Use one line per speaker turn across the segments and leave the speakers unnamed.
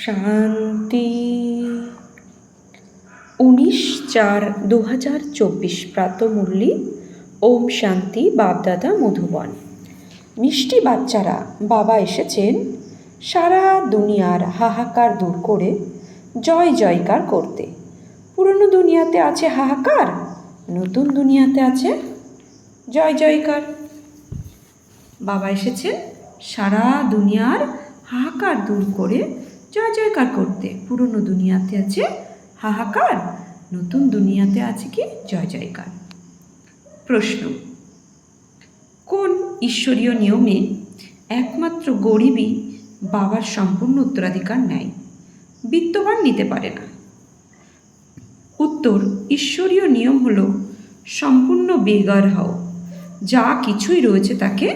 শান্তি। 19/4/2024 প্রাতঃমুরলি। ওম শান্তি। বাপদাদা মধুবন। মিষ্টি বাচ্চারা, বাবা এসেছেন সারা দুনিয়ার হাহাকার দূর করে জয় জয়কার করতে। পুরনো দুনিয়াতে আছে হাহাকার, নতুন দুনিয়াতে আছে জয় জয়কার। বাবা এসেছেন সারা দুনিয়ার হাহাকার দূর করে জয় জয়কার করতে। পুরনো দুনিয়াতে আছে হাহাকার, নতুন দুনিয়াতে আছে কি জয় জয়কার। প্রশ্ন: কোন ঈশ্বরীয় নিয়মে একমাত্র গরিবই বাবার সম্পূর্ণ উত্তরাধিকার নেয়, বিত্তবান নিতে পারে না? উত্তর: ঈশ্বরীয় নিয়ম হলো সম্পূর্ণ বেগার হও, যা কিছুই রয়েছে তাকে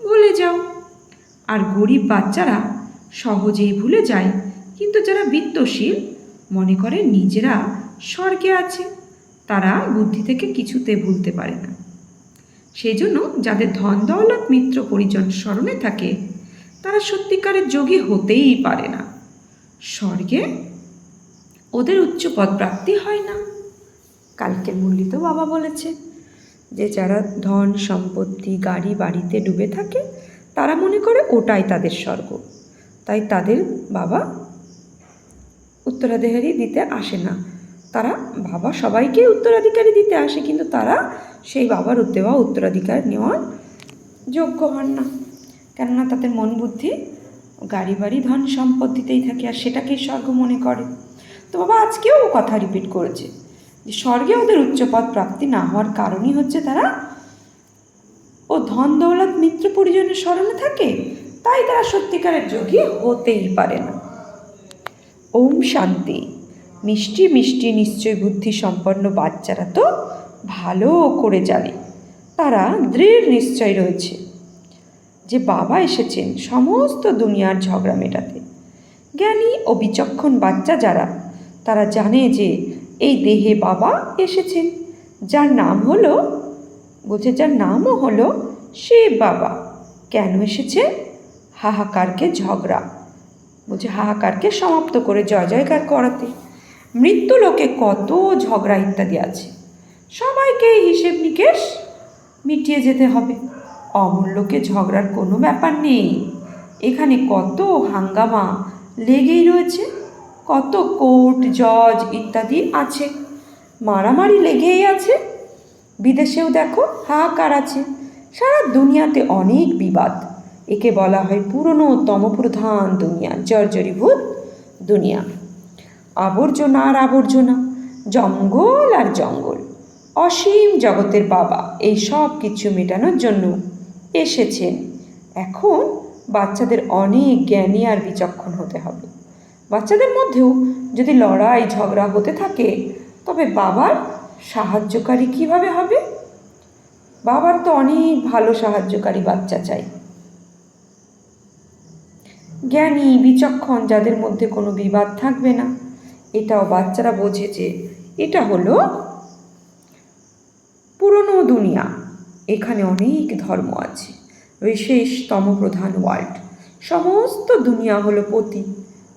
ভুলে যাও। আর গরিব বাচ্চারা সহজেই ভুলে যায়, কিন্তু যারা বিত্তশীল মনে করে নিজেরা স্বর্গে আছে, তারা বুদ্ধি থেকে কিছুতে ভুলতে পারে না। সেই জন্য যাদের ধন দৌলত মিত্র পরিজন স্মরণে থাকে, তারা সত্যিকারের যোগী হতেই পারে না। স্বর্গে ওদের উচ্চ পদ প্রাপ্তি হয় না। কালকের মুরলিতেও বাবা বলেছে যে যারা ধন সম্পত্তি গাড়ি বাড়িতে ডুবে থাকে, তারা মনে করে ওটাই তাদের স্বর্গ, তাই তাদের বাবা উত্তরাধিকারী দিতে আসে না। তারা বাবা সবাইকে উত্তরাধিকারী দিতে আসে, কিন্তু তারা সেই বাবার দেওয়া উত্তরাধিকার নেওয়ার যোগ্য হন না, কেননা তাদের মন বুদ্ধি গাড়ি বাড়ি ধন সম্পত্তিতেই থাকে, আর সেটাকেই স্বর্গ মনে করে। তো বাবা আজকেও কথা রিপিট করেছে যে স্বর্গে ওদের উচ্চপদ প্রাপ্তি না হওয়ার কারণই হচ্ছে তারা ও ধন দৌলত মিত্র পরিজনের স্মরণে থাকে, তাই তারা সত্যিকারের যোগী হতেই পারে না। ওম শান্তি। মিষ্টি মিষ্টি নিশ্চয় বুদ্ধি সম্পন্ন বাচ্চারা তো ভালো করে জানে, তারা দৃঢ় নিশ্চয় রয়েছে যে বাবা এসেছেন সমস্ত দুনিয়ার ঝগড়া মেটাতে। জ্ঞানী ও বিচক্ষণ বাচ্চা যারা, তারা জানে যে এই দেহে বাবা এসেছেন, যার নাম হলো যার নামও হলো শিব বাবা। কেন এসেছে? হাহাকারকে হাহাকারকে সমাপ্ত করে জয় জয়কার করাতে। মৃত্যু লোকে কত ঝগড়া ইত্যাদি আছে, সবাইকে হিসেব নিকেশ মিটিয়ে যেতে হবে। অমর লোকে ঝগড়ার কোনো ব্যাপার নেই। এখানে কত হাঙ্গামা লেগেই রয়েছে, কত কোর্ট জজ ইত্যাদি আছে, মারামারি লেগেই আছে। বিদেশেও দেখো হাহাকার আছে, সারা দুনিয়াতে অনেক বিবাদ। একে বলা হয় পুরনো তমপ্রধান দুনিয়া, জর্জরীভূত দুনিয়া। আবর্জনা আর আবর্জনা, জঙ্গল আর জঙ্গল। অসীম জগতের বাবা এই সব কিছু মেটানোর জন্য এসেছেন। এখন বাচ্চাদের অনেক জ্ঞানী আর বিচক্ষণ হতে হবে। বাচ্চাদের মধ্যেও যদি লড়াই ঝগড়া হতে থাকে, তবে বাবার সাহায্যকারী কিভাবে হবে? বাবার তো অনেক ভালো সাহায্যকারী বাচ্চা চাই। জ্ঞানী বিচক্ষণ যাদের মধ্যে কোনো বিবাদ থাকবে না। এটাও বাচ্চারা বোঝে যে এটা হলো পুরনো দুনিয়া, এখানে অনেক ধর্ম আছে, বিশেষ তমপ্রধান ওয়ার্ল্ড। সমস্ত দুনিয়া হলো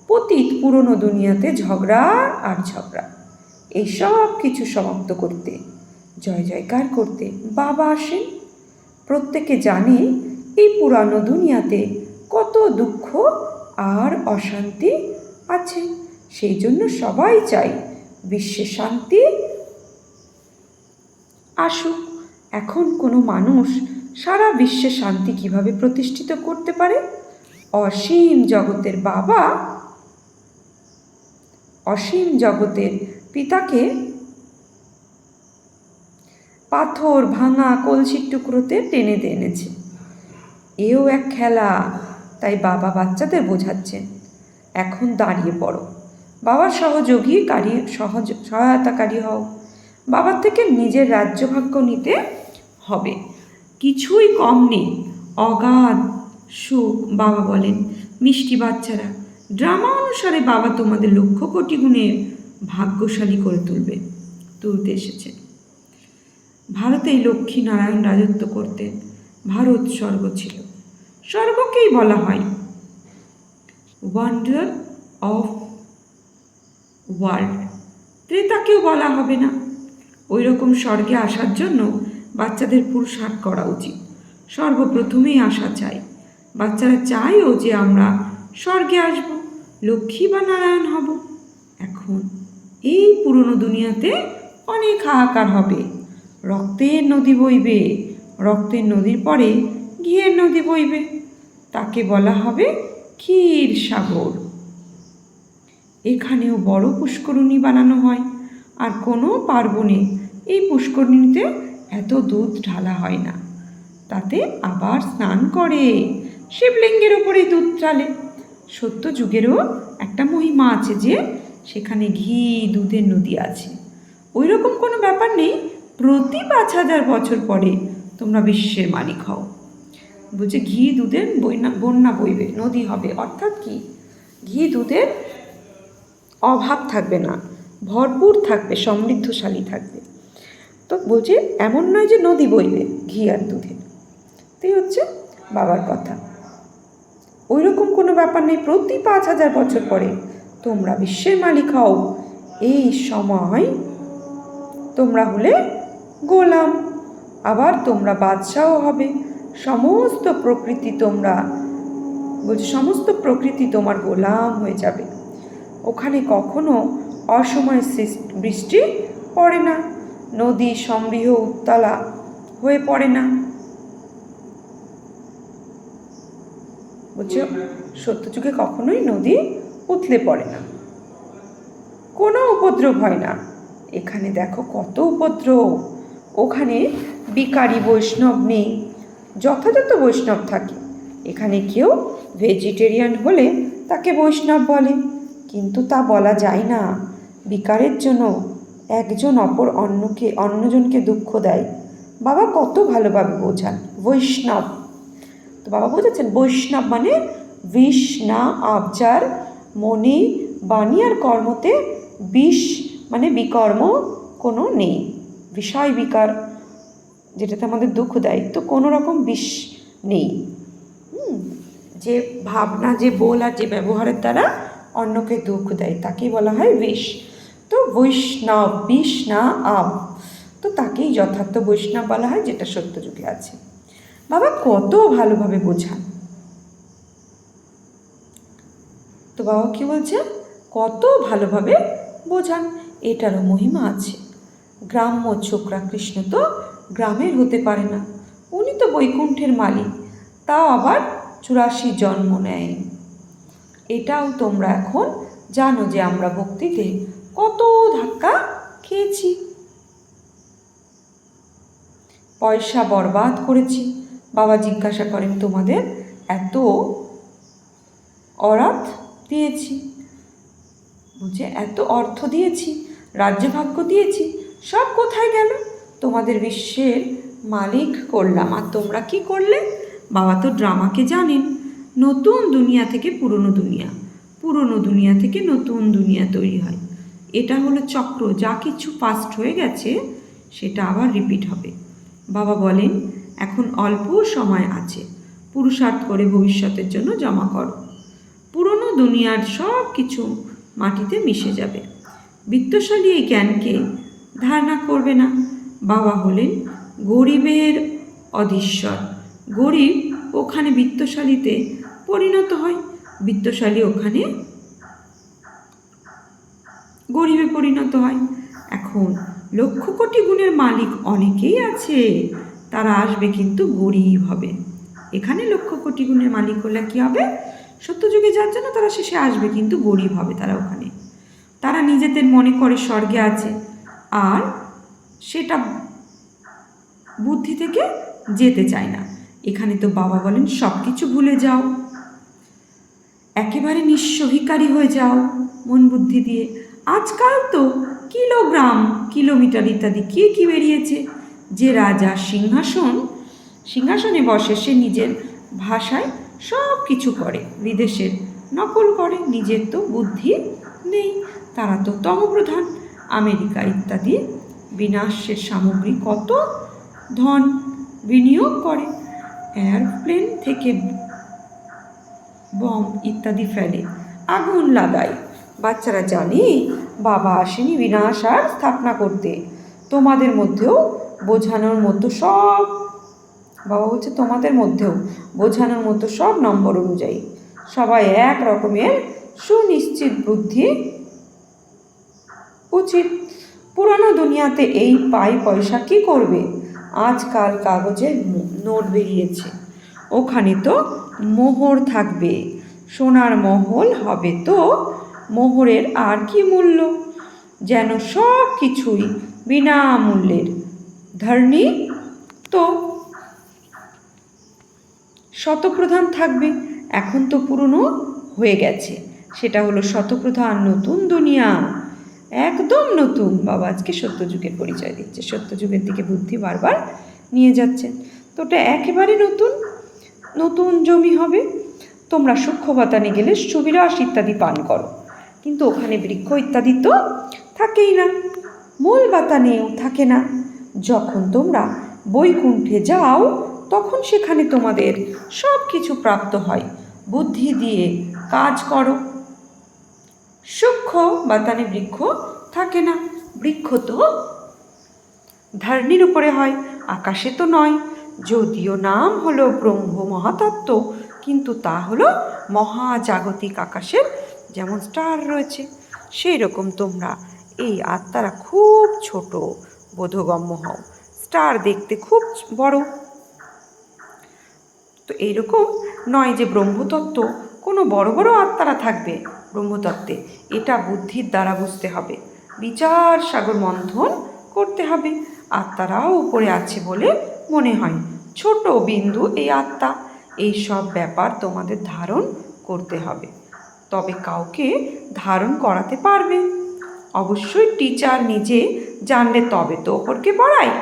পতিত। পুরনো দুনিয়াতে ঝগড়া আর ঝগড়া। এই সব কিছু সমাপ্ত করতে, জয় জয়কার করতে বাবা আসেন। প্রত্যেকে জানে এই পুরানো দুনিয়াতে কত দুঃখ আর অশান্তি আছে, সেই জন্য সবাই চাই বিশ্বে শান্তি আসুক। এখন কোনো মানুষ সারা বিশ্বে শান্তি কিভাবে প্রতিষ্ঠিত করতে পারে? অসীম জগতের বাবা, অসীম জগতের পিতাকে পাথর ভাঙা কলসির টুকরোতে টেনে এনেছে। এও এক খেলা, তাই বাবা বাচ্চাদের বোঝাচ্ছেন এখন দাঁড়িয়ে পড়ো, বাবার সহায়তাকারী হও। বাবার থেকে নিজের রাজ্যভাগ্য নিতে হবে, কিছুই কম নেই, অগাধ সুখ। বাবা বলেন, মিষ্টি বাচ্চারা, ড্রামা অনুসারে বাবা তোমাদের লক্ষ কোটি গুণে ভাগ্যশালী করে তুলতে এসেছে। ভারতেই লক্ষ্মী নারায়ণ রাজত্ব করতেন। ভারত স্বর্গ ছিল, স্বর্গকেই বলা হয় ওয়ান্ডার অফ ওয়ার্ল্ড, ত্রেতাকেও বলা হবে না। ওই রকম স্বর্গে আসার জন্য বাচ্চাদের পুরুষার্থ করা উচিত। সর্বপ্রথমেই আসা চাই, বাচ্চারা চায়ও যে আমরা স্বর্গে আসব, লক্ষ্মী বা নারায়ণ হব। এখন এই পুরনো দুনিয়াতে অনেক হাহাকার হবে, রক্তের নদী বইবে, রক্তের নদীর পরে ঘিয়ের নদী বইবে, তাকে বলা হবে ক্ষীর সাগর। এখানেও বড় পুষ্করিণী বানানো হয়, আর কোনো পার্বণে এই পুষ্করিণীতে এত দুধ ঢালা হয় না, তাতে আবার স্নান করে, শিবলিঙ্গের ওপরেই দুধ ঢালে। সত্য যুগেরও একটা মহিমা আছে যে সেখানে ঘি দুধের নদী আছে। ওই রকম কোনো ব্যাপার নেই, প্রতি 5,000 বছর পরে তোমরা বিশ্বের মালিক হও। বলছে ঘি দুধের বন্যা বইবে, নদী হবে, অর্থাৎ কি ঘি দুধের অভাব থাকবে না, ভরপুর থাকবে, সমৃদ্ধশালী থাকবে। তো বলছে এমন নয় যে নদী বইবে ঘি আর দুধে, তাই হচ্ছে বাবার কথা। ওই রকম কোনো ব্যাপার নেই, প্রতি 5,000 বছর পরে তোমরা বিশ্বের মালিক হও। এই সময় তোমরা হলে গোলাম, আবার তোমরা বাদশাও হবে। সমস্ত প্রকৃতি তোমরা, বলছে সমস্ত প্রকৃতি তোমার গোলাম হয়ে যাবে। ওখানে কখনো অসময়ে বৃষ্টি পড়ে না, নদী সমৃহ উত্তালা হয়ে পড়ে না। বলছে সত্যযুগে কখনোই নদী উতলে পড়ে না, কোনো উপদ্রব হয় না। এখানে দেখো কত উপদ্রব। ওখানে বিকারী বৈষ্ণব নেই, যথাযথ বৈষ্ণব থাকে। এখানে কেউ ভেজিটেরিয়ান হলে তাকে বৈষ্ণব বলে, কিন্তু তা বলা যায় না। বিকারের জন্য একজন অন্যজনকে দুঃখ দেয়। বাবা কত ভালোভাবে বোঝান বৈষ্ণব। তো বাবা বুঝেছেন বৈষ্ণব মানে বিষ না আবচার, মনে বাণী আর কর্মতে বিষ মানে বিকর্ম কোনো নেই। বিষয় বিকার যেটাতে আমাদের দুঃখ দেয়, তো কোনো রকম বিষ নেই। যে ভাবনা, যে বল আর যে ব্যবহারের দ্বারা অন্যকে দুঃখ দেয় তাকেই বলা হয় বিষ। তো বৈষ্ণব, বিষ না আব, তো তাকেই যথার্থ বৈষ্ণব বলা হয়, যেটা সত্যযুগে আছে। বাবা কত ভালোভাবে বোঝান। তো বাবা কি বলছে, কত ভালোভাবে বোঝান, এটারও মহিমা আছে। গ্রাম্য ছোকরা কৃষ্ণ তো গ্রামের হতে পারে না, উনি তো বৈকুণ্ঠের মালিক, তাও আবার 84 জন্ম নেয়। এটাও তোমরা এখন জানো যে আমরা ভক্তিতে কত ধাক্কা খেয়েছি, পয়সা বরবাদ করেছি। বাবা জিজ্ঞাসা করেন তোমাদের এত অরাত দিয়েছি, বুঝে এত অর্থ দিয়েছি, রাজ্যভাগ্য দিয়েছি, সব কোথায় গেল? তোমাদের বিশ্বের মালিক করলাম, আর তোমরা কি করলে? বাবা তো ড্রামাকে জানেন, নতুন দুনিয়া থেকে পুরনো দুনিয়া, পুরনো দুনিয়া থেকে নতুন দুনিয়া তৈরি হয়। এটা হলো চক্র, যা কিছু পাস্ট হয়ে গেছে সেটা আবার রিপিট হবে। বাবা বলেন এখন অল্প সময় আছে, পুরুষার্থ করে ভবিষ্যতের জন্য জমা করো। পুরনো দুনিয়ার সব কিছু মাটিতে মিশে যাবে। বিত্তশালী এই জ্ঞানকে ধারণা করবে না। বাবা হলেন গরিবের অধীশ্বর, গরিব ওখানে বিত্তশালীতে পরিণত হয়, বিত্তশালী ওখানে গরিবে পরিণত হয়। এখন 1,00,000 কোটি গুণের মালিক অনেকেই আছে, তারা আসবে কিন্তু গরিব হবে। এখানে 1,00,000 কোটি গুণের মালিক হলে কী হবে? সত্যযুগে যার জন্য তারা শেষে আসবে কিন্তু গরিব হবে তারা ওখানে। তারা নিজেদের মনে করে স্বর্গে আছে, আর সেটা বুদ্ধি থেকে যেতে চায় না। এখানে তো বাবা বলেন সব কিছু ভুলে যাও, একেবারে নিঃস্বভিকারী হয়ে যাও মন বুদ্ধি দিয়ে। আজকাল তো কিলোগ্রাম, কিলোমিটার ইত্যাদি কি বেরিয়েছে। যে রাজা সিংহাসনে বসে সে নিজের ভাষায় সব কিছু করে, বিদেশের নকল করে, নিজের তো বুদ্ধি নেই। তারা তো তমপ্রধান। আমেরিকা ইত্যাদি বিনাশের সামগ্রী কত ধন বিনিয়োগ করে, এয়ারপ্লেন থেকে বম ইত্যাদি ফেলে, আগুন লাগায়। বাচ্চারা জানে বাবা আসেনি বিনাশ আর স্থাপনা করতে, তোমাদের মধ্যেও বোঝানোর মতো সব, বাবা বলছে তোমাদের মধ্যেও বোঝানোর মতো সব নম্বর অনুযায়ী সবাই এক রকমের সুনিশ্চিত বুদ্ধি উচিত। পুরানো দুনিয়াতে এই পয়সা কি করবে? আজকাল কাগজের নোট বেরিয়েছে, ওখানে তো মোহর থাকবে। সোনার মহল হবে তো মোহরের আর কি মূল্য? যেন সব কিছুই বিনামূল্যের। ধর্নি তো শতপ্রধান থাকবে, এখন তো পুরনো হয়ে গেছে, সেটা হলো শতপ্রধান নতুন দুনিয়া, একদম নতুন। বাবা আজকে সত্যযুগের পরিচয় দিচ্ছে, সত্যযুগের দিকে বুদ্ধি বারবার নিয়ে যাচ্ছেন। তো ওটা একেবারে নতুন নতুন জমি হবে। তোমরা সূক্ষ্ম বাতানে গেলে সুবিরাস ইত্যাদি পান করো, কিন্তু ওখানে বৃক্ষ ইত্যাদি তো থাকেই না, মূল বাতানেও থাকে না। যখন তোমরা বৈকুণ্ঠে যাও তখন সেখানে তোমাদের সব কিছু প্রাপ্ত হয়। বুদ্ধি দিয়ে কাজ করো। সূক্ষ্ম বাতানে বৃক্ষ থাকে না, বৃক্ষ তো ধরণীর উপরে হয়, আকাশে তো নয়। যদিও নাম হলো ব্রহ্ম মহাতত্ত্ব, কিন্তু তা হলো মহাজাগতিক আকাশের যেমন স্টার রয়েছে, সেই রকম তোমরা এই আত্মারা খুব ছোট বোধগম্য হও, স্টার দেখতে খুব বড়। তো এইরকম নয় যে ব্রহ্মতত্ত্ব কোনো বড় বড় আত্মারা থাকবে ব্রহ্মতত্ত্বে, এটা বুদ্ধির দ্বারা বুঝতে হবে, বিচার সাগর মন্থন করতে হবে। আত্মারাও উপরে আছে বলে মনে হয়, ছোট বিন্দু এই আত্মা। এই সব ব্যাপার তোমাদের ধারণ করতে হবে, তবে কাউকে ধারণ করাতে পারবে। অবশ্যই টিচার নিজে জানলে তবে তো ওপরকে পড়ায়,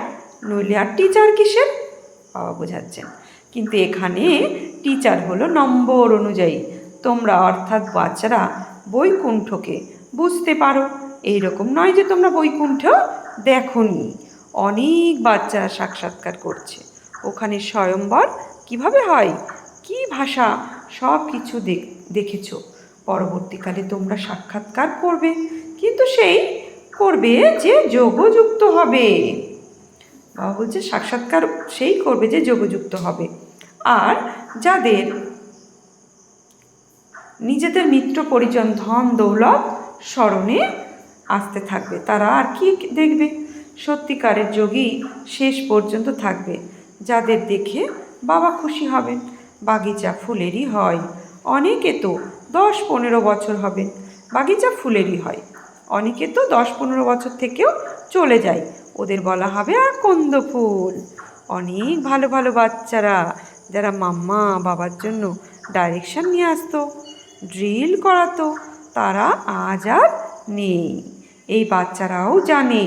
নইলে আর টিচার কিসের? বাবা বোঝাচ্ছেন। কিন্তু এখানে টিচার হলো নম্বর অনুযায়ী। তোমরা অর্থাৎ বাচ্চারা বৈকুণ্ঠকে বুঝতে পারো, এইরকম নয় যে তোমরা বৈকুণ্ঠ দেখোনি। অনেক বাচ্চারা সাক্ষাৎকার করছে, ওখানে স্বয়ম্বর কিভাবে হয়, কি ভাষা, সব কিছু দেখেছ। পরবর্তীকালে তোমরা সাক্ষাৎকার করবে, কিন্তু সেই করবে যে যোগযুক্ত হবে। বাবা বলছে সাক্ষাৎকার সেই করবে যে যোগযুক্ত হবে। আর যাদের নিজেদের মিত্র পরিজন ধন দৌলত স্মরণে আসতে থাকবে, তারা আর কি দেখবে? সত্যিকারের যোগী শেষ পর্যন্ত থাকবে, যাদের দেখে বাবা খুশি হবেন। বাগিচা ফুলেরই হয়, অনেকে তো 10-15 বছর হবেন, বাগিচা ফুলেরই হয়, অনেকে তো 10-15 বছর থেকেও চলে যায়, ওদের বলা হবে আকন্দ ফুল। অনেক ভালো ভালো বাচ্চারা যারা মাম্মা বাবার জন্য ডাইরেকশন নিয়ে আসতো, ড্রিল করাতো, তারা আজ আর নেই। এই বাচ্চারাও জানে,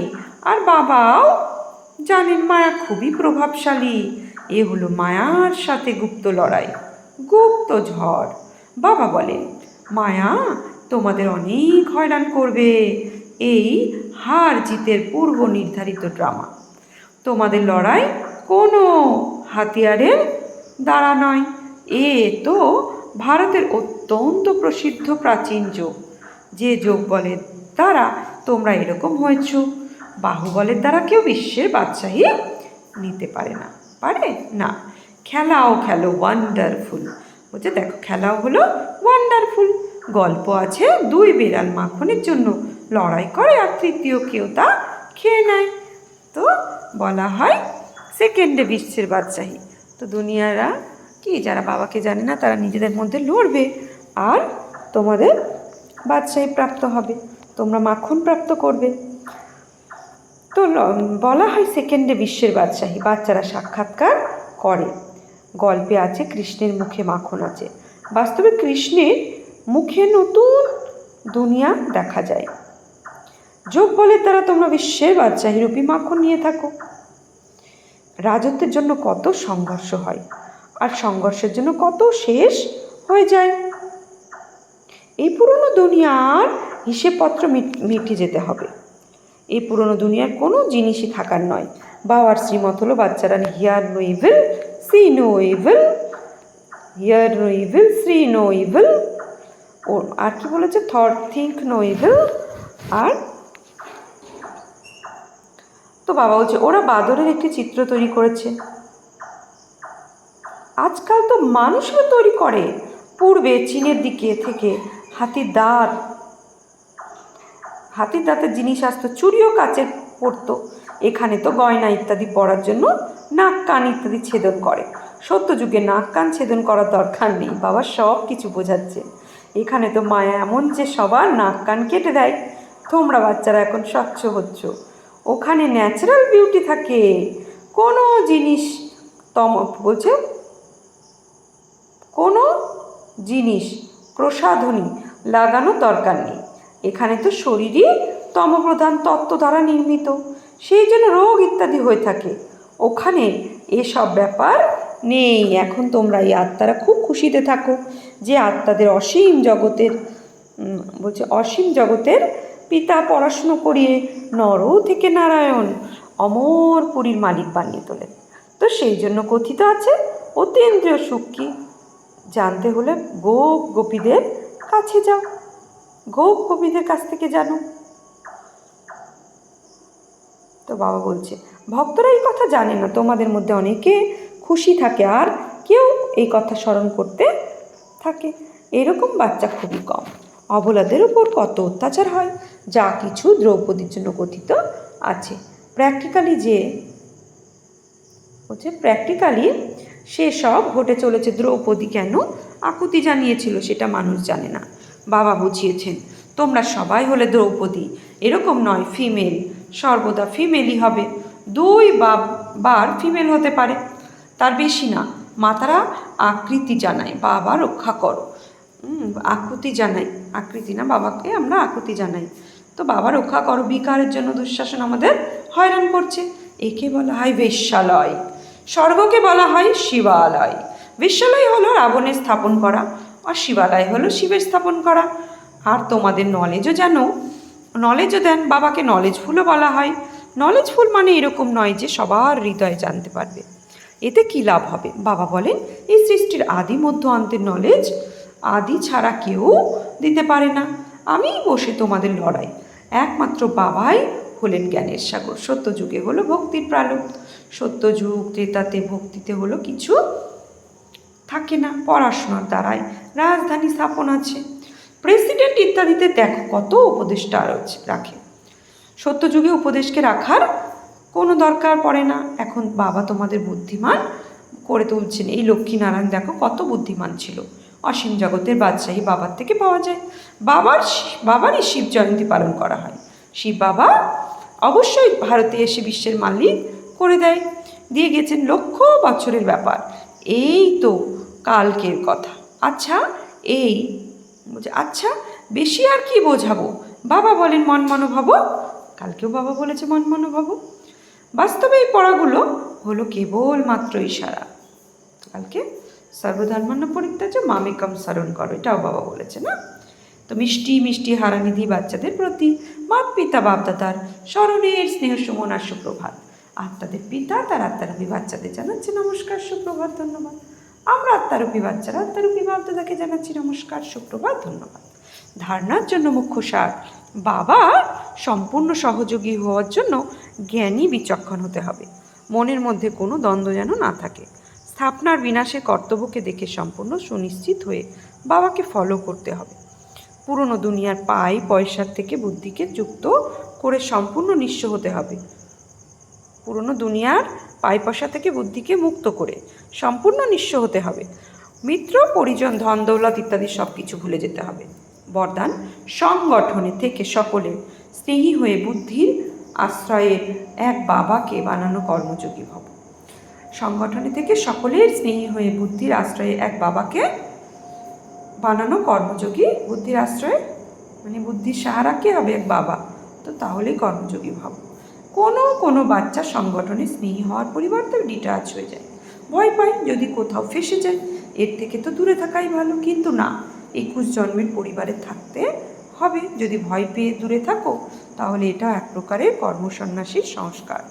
আর বাবাও জানেন মায়া খুবই প্রভাবশালী। এ হলো মায়ার সাথে গুপ্ত লড়াই, গুপ্ত ঝড়। বাবা বলেন মায়া তোমাদের অনেক হয়রান করবে, এই হার জিতের পূর্ব নির্ধারিত ড্রামা। তোমাদের লড়াই কোনো হাতিয়ারের দ্বারা নয়, এ তো ভারতের অত্যন্ত প্রসিদ্ধ প্রাচীন যোগ, যে যোগ বলের দ্বারা তোমরা এরকম হয়েছ। বাহুবলের দ্বারা কেউ বিশ্বের বাদশাহী নিতে পারে না, পারে না। খেলাও খেলো ওয়ান্ডারফুল, বলছে দেখো খেলাও হলো ওয়ান্ডারফুল। গল্প আছে 2 বিড়াল মাখনের জন্য লড়াই করে, আর তৃতীয় কেউ তা খেয়ে নেয়, তো বলা হয় সেকেন্ডে বিশ্বের বাদশাহী। তো দুনিয়ারা কি, যারা বাবাকে জানে না তারা নিজেদের মধ্যে লড়বে, আর তোমাদের বাদশাহী প্রাপ্ত হবে, তোমরা মাখন প্রাপ্ত করবে। তো বলা হয় সেকেন্ডে বিশ্বের বাদশাহী। বাচ্চারা সাক্ষাৎকার করে, গল্পে আছে কৃষ্ণের মুখে মাখন আছে, বাস্তবে কৃষ্ণের মুখে নতুন দুনিয়া দেখা যায়। যোগ বলের দ্বারা তোমরা বিশ্বের বাদশাহী রূপী মাখন নিয়ে থাকো। রাজত্বের জন্য কত সংঘর্ষ হয়, আর সংঘর্ষের জন্য কত শেষ হয়ে যায়। এই পুরনো দুনিয়ার হিসেবপত্র মিটে যেতে হবে, এই পুরনো দুনিয়ার কোনো জিনিসই থাকার নয়। বাবার শ্রীমত হলো বাচ্চারা hear no evil, see no evil, hear no evil, see no evil, ও আর কি বলেছে, থট থিঙ্ক নো ইভিল। আর তো বাবা বলছে ওরা বাঁদরের একটি চিত্র তৈরি করেছে। আজকাল তো মানুষও তৈরি করে। পূর্বে চীনের দিকে থেকে হাতির দাঁতের জিনিস আসতো, চুড়িও কাচের পরতো। এখানে তো গয়না ইত্যাদি পরার জন্য নাক কান ইত্যাদি ছেদন করে। সত্যযুগে নাক কান ছেদন করার দরকার নেই, বাবা সব কিছু বোঝাচ্ছে। এখানে তো মায়া এমন যে সবার নাক কান কেটে দেয়। তোমরা বাচ্চারা এখন স্বচ্ছ হচ্ছ, ওখানে ন্যাচারাল বিউটি থাকে। কোনো জিনিস বলছে কোনো জিনিস প্রসাধনী লাগানো দরকার নেই। এখানে তো শরীরই তমপ্রধান তত্ত্ব দ্বারা নির্মিত, সেই জন্য রোগ ইত্যাদি হয়ে থাকে। ওখানে এসব ব্যাপার নেই। এখন তোমরা এই আত্মারা খুব খুশিতে থাকো যে আত্মাদের অসীম জগতের পিতা পড়াশুনো করিয়ে নর থেকে নারায়ণ অমর পুরীর মালিক বানিয়ে তোলেন। তো সেই জন্য কথিত আছে অতীন্দ্রিয় সুখ কি জানতে হলে গোপীদের কাছে যাও, গোপীদের কাছ থেকে জানো। তো বাবা বলছে ভক্তরা এই কথা জানে না, তোমাদের মধ্যে অনেকে খুশি থাকে আর কেউ এই কথা স্মরণ করতে থাকে। এরকম বাচ্চা খুবই কম। অবলাদের উপর কত অত্যাচার হয়, যা কিছু দ্রৌপদীর জন্য কথিত আছে। প্র্যাকটিক্যালি সেসব ঘটে চলেছে। দ্রৌপদী কেন আকুতি জানিয়েছিল সেটা মানুষ জানে না। বাবা বুঝিয়েছেন তোমরা সবাই হলে দ্রৌপদী, এরকম নয় ফিমেল, সর্বদা ফিমেলই হবে। 2 বার ফিমেল হতে পারে, তার বেশি না। মাতারা আকৃতি জানায় বাবা রক্ষা করো, আকুতি জানাই, আকৃতি না, বাবাকে আমরা আকুতি জানাই। তো বাবা রক্ষা করো, বিকারের জন্য দুঃশাসন আমাদের হয়রান করছে। একে বলা হয় বেশ্যালয়, স্বর্গকে বলা হয় শিবালয়। বেশ্যালয় হলো রাবণের স্থাপন করা, আর শিবালয় হলো শিবের স্থাপন করা। আর তোমাদের নলেজও দেন, বাবাকে নলেজফুলও বলা হয়। নলেজফুল মানে এরকম নয় যে সবার হৃদয়ে জানতে পারবে, এতে কী লাভ হবে। বাবা বলেন এই সৃষ্টির আদি মধ্য অন্তের নলেজ আদি ছাড়া কেউ দিতে পারে না। আমি বসে তোমাদের লড়াই, একমাত্র বাবাই হলেন জ্ঞানের সাগর। সত্যযুগে হলো ভক্তির প্রালোক, সত্যযুগ ত্রেতাতে ভক্তিতে হলো কিছু থাকে না, পড়াশোনার দ্বারাই রাজধানী স্থাপন আছে। প্রেসিডেন্ট ইত্যাদিতে দেখো কত উপদেষ্টা রাখে। সত্যযুগে উপদেশকে রাখার কোনো দরকার পড়ে না। এখন বাবা তোমাদের বুদ্ধিমান করে তুলছেন। এই লক্ষ্মীনারায়ণ দেখো কত বুদ্ধিমান ছিল। অসীম জগতের বাদশাহী বাবার থেকে পাওয়া যায়। বাবারই শিব জয়ন্তী পালন করা হয়। শিব বাবা অবশ্যই ভারতে এসে বিশ্বের মালিক করে দিয়ে গেছেন লক্ষ বছরের ব্যাপার। এই তো কালকের কথা। আচ্ছা বেশি আর কি বোঝাবো। বাবা বলেন মন মনোভাব, কালকেও বাবা বলেছে মন মনোভাব। বাস্তবে এই পড়াগুলো হলো কেবলমাত্র ইশারা। কালকে সর্বধর্মান্য পরিত্যাজ্য মামেকম স্মরণ করো, এটাও বাবা বলেছে না। তো মিষ্টি মিষ্টি হারানিধি বাচ্চাদের প্রতি মাত পিতা বাপদাদার স্মরণের স্নেহ সুমন আর সুপ্রভাত। আত্মাদের পিতা তার আত্মারূপী বাচ্চাদের জানাচ্ছে নমস্কার সুপ্রভাত ধন্যবাদ। আমরা আত্মারূপী বাচ্চারা আত্মারূপী বাপদাদাকে জানাচ্ছি নমস্কার সুপ্রভাত ধন্যবাদ। ধারণার জন্য মুখ্য সার, বাবা সম্পূর্ণ সহযোগী হওয়ার জন্য জ্ঞানী বিচক্ষণ হতে হবে। মনের মধ্যে কোনো দ্বন্দ্ব যেন না থাকে। স্থাপনার বিনাশের কর্তব্যকে দেখে সম্পূর্ণ সুনিশ্চিত হয়ে বাবাকে ফলো করতে হবে। পুরনো দুনিয়ার পয়সার থেকে বুদ্ধিকে যুক্ত করে সম্পূর্ণ নিঃস্ব হতে হবে। পুরনো দুনিয়ার পয়সা থেকে বুদ্ধিকে মুক্ত করে সম্পূর্ণ নিঃস্ব হতে হবে। মিত্র পরিজন ধন দৌলত ইত্যাদি সব কিছু ভুলে যেতে হবে। বরদান সংগঠনে থেকে সকলে স্নেহী হয়ে বুদ্ধির আশ্রয়ের এক বাবাকে বানানো কর্মযোগী ভব। সংগঠনে থেকে সকলের স্নেহী হয়ে বুদ্ধির আশ্রয়ে এক বাবাকে বানানো কর্মযোগী। বুদ্ধির আশ্রয়ে মানে বুদ্ধির সাহারা কে হবে? এক বাবা। তো তাহলেই কর্মযোগী ভাব। কোনো বাচ্চা সংগঠনে স্নেহী হওয়ার পরিবর্তে ডিটাচ হয়ে যায়, ভয় পায় যদি কোথাও ফেসে যায়। এর থেকে তো দূরে থাকাই ভালো। কিন্তু না, 21 জন্মের পরিবারে থাকতে হবে। যদি ভয় পেয়ে দূরে থাকো তাহলে এটা এক প্রকারের কর্মসন্ন্যাসীর সংস্কার।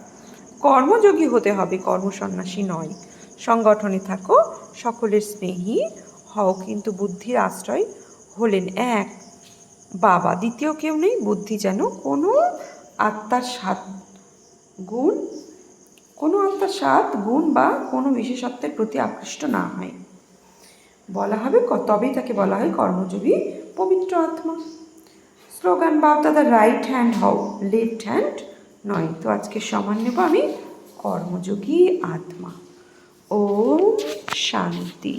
কর্মযোগী হতে হবে, কর্মসন্ন্যাসী নয়। সংগঠনে থাকো, সকলের স্নেহী হও, কিন্তু বুদ্ধির আশ্রয় হলেন এক বাবা, দ্বিতীয় কেউ নেই। বুদ্ধি যেন কোনো আত্মার স্বাদ গুণ বা কোনো বিশেষত্বের প্রতি আকৃষ্ট না হয়, বলা হবে তবেই তাকে বলা হয় কর্মযোগী পবিত্র আত্মা। স্লোগান: বাপ দাদা রাইট হ্যান্ড হও, লেফট হ্যান্ড নয়। তো আজকে সমান নেব আমি কর্মযোগী আত্মা। ওম শান্তি।